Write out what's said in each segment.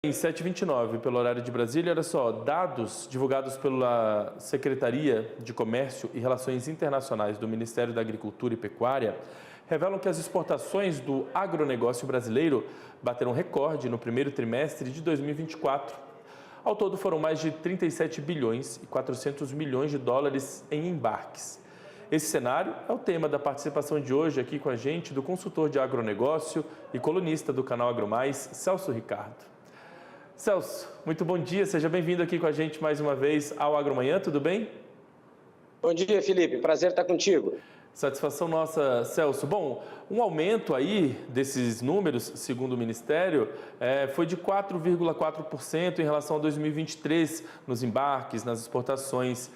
Em 7h29, pelo horário de Brasília, olha só, dados divulgados pela Secretaria de Comércio e Relações Internacionais do Ministério da Agricultura e Pecuária revelam que as exportações do agronegócio brasileiro bateram recorde no primeiro trimestre de 2024. Ao todo, foram mais de 37 bilhões e 400 milhões de dólares em embarques. Esse cenário é o tema da participação de hoje aqui com a gente do consultor de agronegócio e colunista do canal AgroMais, Celso Ricardo. Celso, muito bom dia, seja bem-vindo aqui com a gente mais uma vez ao Agromanhã, tudo bem? Bom dia, Felipe, prazer estar contigo. Satisfação nossa, Celso. Bom, um aumento aí desses números, segundo o Ministério, foi de 4,4% em relação a 2023 nos embarques, nas exportações.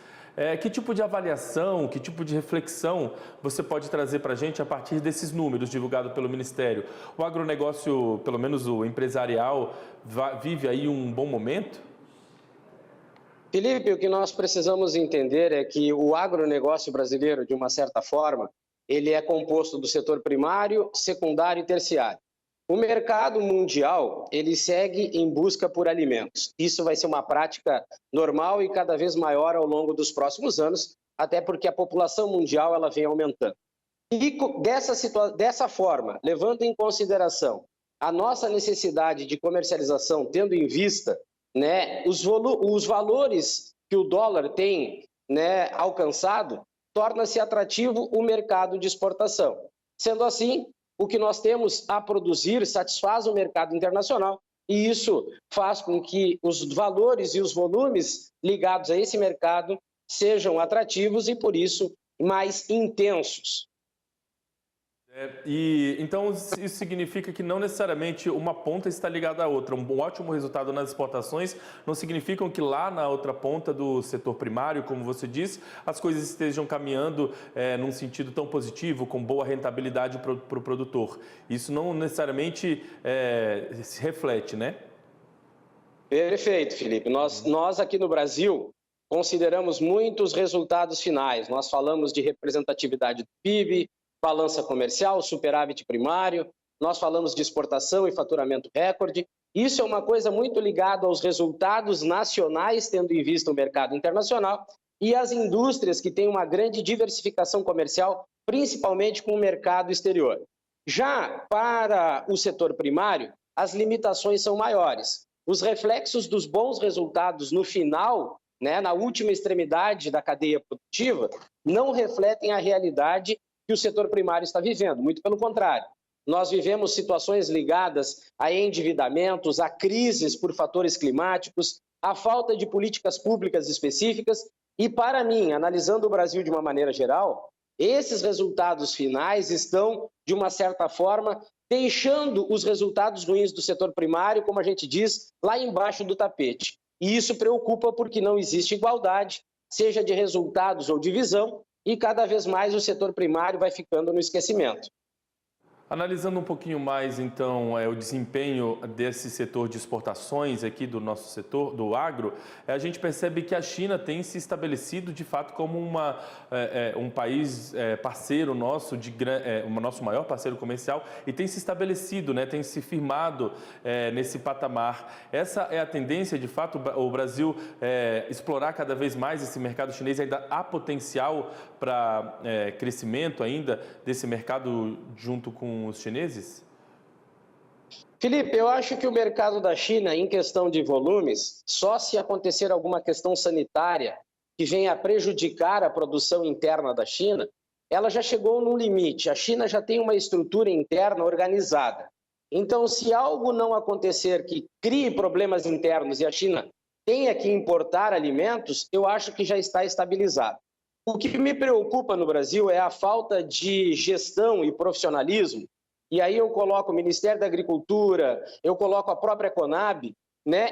Que tipo de avaliação, que tipo de reflexão você pode trazer para a gente a partir desses números divulgados pelo Ministério? O agronegócio, pelo menos o empresarial, vive aí um bom momento? Felipe, o que nós precisamos entender é que o agronegócio brasileiro, de uma certa forma, ele é composto do setor primário, secundário e terciário. O mercado mundial, ele segue em busca por alimentos. Isso vai ser uma prática normal e cada vez maior ao longo dos próximos anos, até porque a população mundial ela vem aumentando. E dessa forma, levando em consideração a nossa necessidade de comercialização, tendo em vista, os valores que o dólar tem, alcançado, torna-se atrativo o mercado de exportação. Sendo assim, o que nós temos a produzir satisfaz o mercado internacional e isso faz com que os valores e os volumes ligados a esse mercado sejam atrativos e, por isso, mais intensos. Então, isso significa que não necessariamente uma ponta está ligada à outra. Um ótimo resultado nas exportações não significa que lá na outra ponta do setor primário, como você disse, as coisas estejam caminhando num sentido tão positivo, com boa rentabilidade para o produtor. Isso não necessariamente se reflete, né? Perfeito, Felipe. Nós aqui no Brasil consideramos muitos resultados finais. Nós falamos de representatividade do PIB, balança comercial, superávit primário, nós falamos de exportação e faturamento recorde. Isso é uma coisa muito ligada aos resultados nacionais, tendo em vista o mercado internacional, e as indústrias que têm uma grande diversificação comercial, principalmente com o mercado exterior. Já para o setor primário, as limitações são maiores. Os reflexos dos bons resultados no final, na última extremidade da cadeia produtiva, não refletem a realidade que o setor primário está vivendo, muito pelo contrário. Nós vivemos situações ligadas a endividamentos, a crises por fatores climáticos, a falta de políticas públicas específicas e, para mim, analisando o Brasil de uma maneira geral, esses resultados finais estão, de uma certa forma, deixando os resultados ruins do setor primário, como a gente diz, lá embaixo do tapete. E isso preocupa porque não existe igualdade, seja de resultados ou de visão, e cada vez mais o setor primário vai ficando no esquecimento. Analisando um pouquinho mais, então, o desempenho desse setor de exportações aqui do nosso setor, do agro, a gente percebe que a China tem se estabelecido, de fato, como um país parceiro nosso, o nosso maior parceiro comercial, e tem se estabelecido, tem se firmado nesse patamar. Essa é a tendência, de fato, o Brasil explorar cada vez mais esse mercado chinês. Ainda há potencial para crescimento ainda desse mercado junto com os chineses? Felipe, eu acho que o mercado da China, em questão de volumes, só se acontecer alguma questão sanitária que venha a prejudicar a produção interna da China, ela já chegou no limite. A China já tem uma estrutura interna organizada. Então, se algo não acontecer que crie problemas internos e a China tenha que importar alimentos, eu acho que já está estabilizado. O que me preocupa no Brasil é a falta de gestão e profissionalismo, e aí eu coloco o Ministério da Agricultura, eu coloco a própria Conab,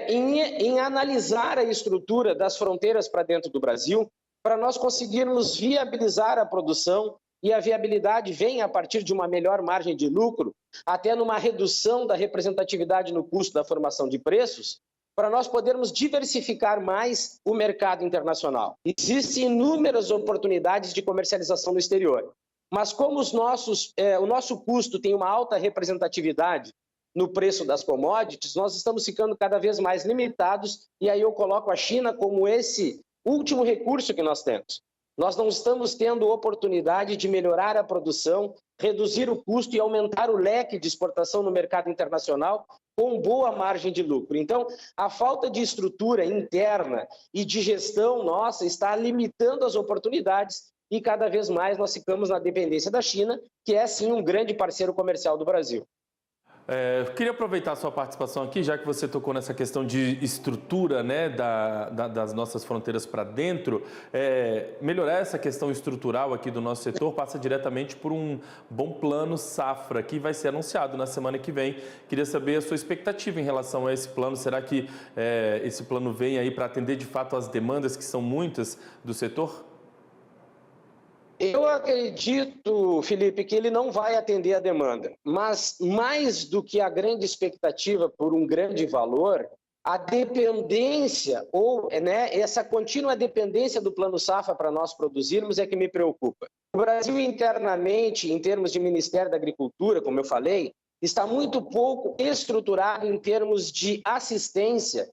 em analisar a estrutura das fronteiras para dentro do Brasil, para nós conseguirmos viabilizar a produção, e a viabilidade vem a partir de uma melhor margem de lucro, até numa redução da representatividade no custo da formação de preços, para nós podermos diversificar mais o mercado internacional. Existem inúmeras oportunidades de comercialização no exterior, mas como o nosso custo tem uma alta representatividade no preço das commodities, nós estamos ficando cada vez mais limitados, e aí eu coloco a China como esse último recurso que nós temos. Nós não estamos tendo oportunidade de melhorar a produção, reduzir o custo e aumentar o leque de exportação no mercado internacional com boa margem de lucro. Então, a falta de estrutura interna e de gestão nossa está limitando as oportunidades e cada vez mais nós ficamos na dependência da China, que é sim um grande parceiro comercial do Brasil. Queria aproveitar a sua participação aqui, já que você tocou nessa questão de estrutura, né, das nossas fronteiras para dentro. Melhorar essa questão estrutural aqui do nosso setor passa diretamente por um bom plano safra, que vai ser anunciado na semana que vem. Queria saber a sua expectativa em relação a esse plano. Será que esse plano vem aí para atender de fato as demandas, que são muitas, do setor? Eu acredito, Felipe, que ele não vai atender a demanda, mas mais do que a grande expectativa por um grande valor, a dependência, essa contínua dependência do Plano Safra para nós produzirmos é que me preocupa. O Brasil internamente, em termos de Ministério da Agricultura, como eu falei, está muito pouco estruturado em termos de assistência,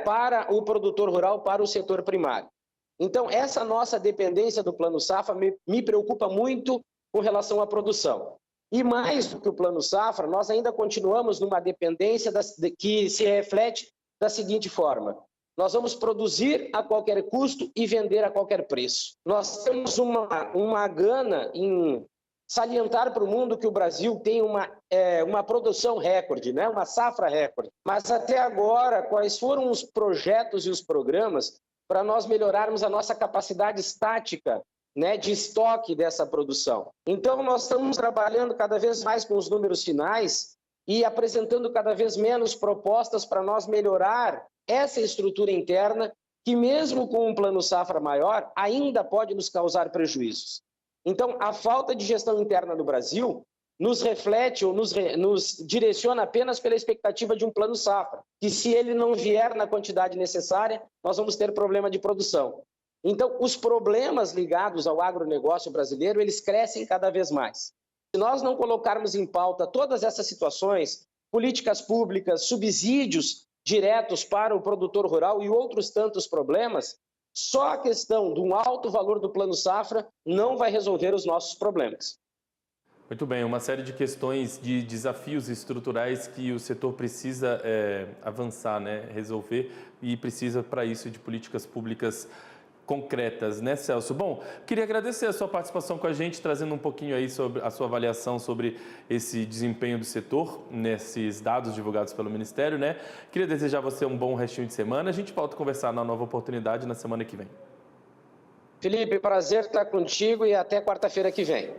para o produtor rural, para o setor primário. Então, essa nossa dependência do Plano Safra me preocupa muito com relação à produção. E mais do que o Plano Safra, nós ainda continuamos numa dependência que se reflete da seguinte forma: nós vamos produzir a qualquer custo e vender a qualquer preço. Nós temos uma gana em salientar para o mundo que o Brasil tem uma produção recorde, uma safra recorde. Mas até agora, quais foram os projetos e os programas para nós melhorarmos a nossa capacidade estática, de estoque dessa produção? Então, nós estamos trabalhando cada vez mais com os números finais e apresentando cada vez menos propostas para nós melhorar essa estrutura interna, que mesmo com um plano safra maior, ainda pode nos causar prejuízos. Então, a falta de gestão interna no Brasil nos reflete ou nos direciona apenas pela expectativa de um plano safra, que se ele não vier na quantidade necessária, nós vamos ter problema de produção. Então, os problemas ligados ao agronegócio brasileiro, eles crescem cada vez mais. Se nós não colocarmos em pauta todas essas situações, políticas públicas, subsídios diretos para o produtor rural e outros tantos problemas, só a questão do alto valor do plano safra não vai resolver os nossos problemas. Muito bem, uma série de questões, de desafios estruturais que o setor precisa avançar, resolver, e precisa para isso de políticas públicas concretas, Celso? Bom, queria agradecer a sua participação com a gente, trazendo um pouquinho aí sobre a sua avaliação sobre esse desempenho do setor, nesses dados divulgados pelo Ministério, Queria desejar a você um bom restinho de semana. A gente volta a conversar na nova oportunidade na semana que vem. Felipe, prazer estar contigo e até quarta-feira que vem.